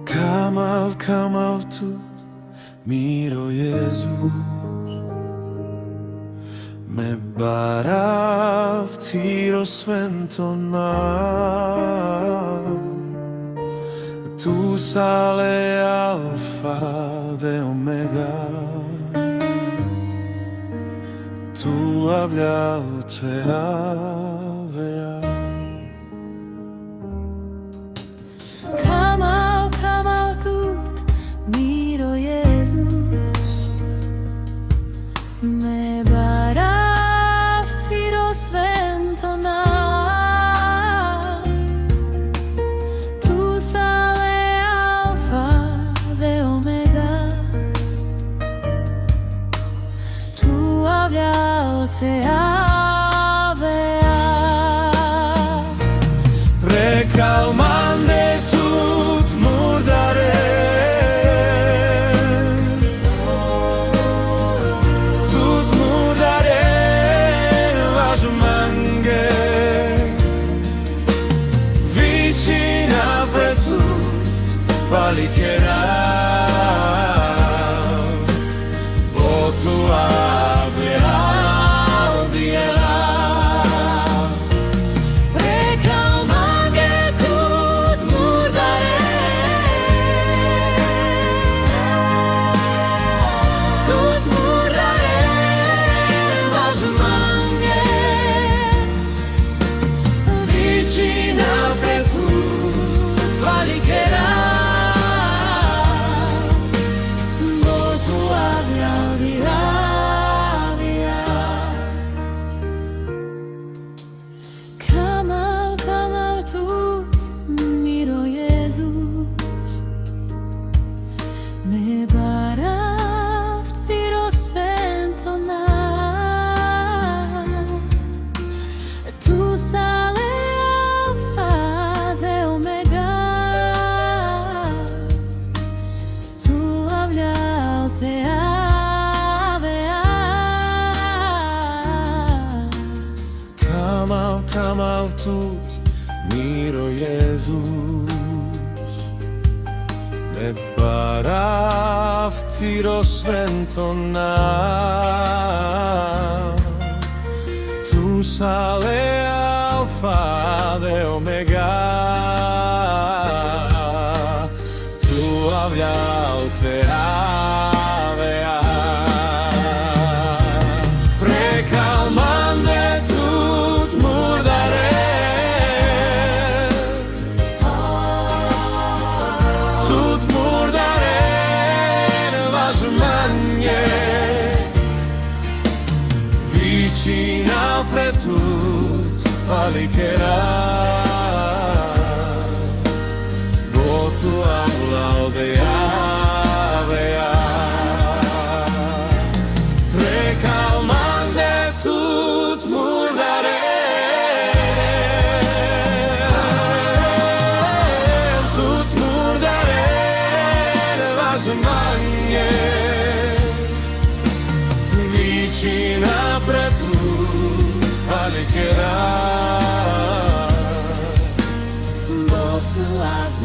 Kamav tu, miro jezus. Me barav tiro sventona. Tu sale alfa de omega. Tu avljal te avea. Kamav tu, miro jezus. Me barav tiro sventona. Tu sale alfa de omega. Tu avljal te avea. Recalmande tut murdare. Tut murdare vaš mange. Vicina pretut palikera. O tua Me barav tiro sventona. Tu sale alfa de omega. Tu avljal te avea. Kamav tu, miro jezus. Me barav tiro sventona. Tu sale alfa de omega. Tu avljal te avea. Precalmande tut murdare. Vicina pretut palikera. Bo tu avljal de avea. Precalmande tut murdare. Tut murdare vaš mange. Vicina pretut palikera. Bo tu avljal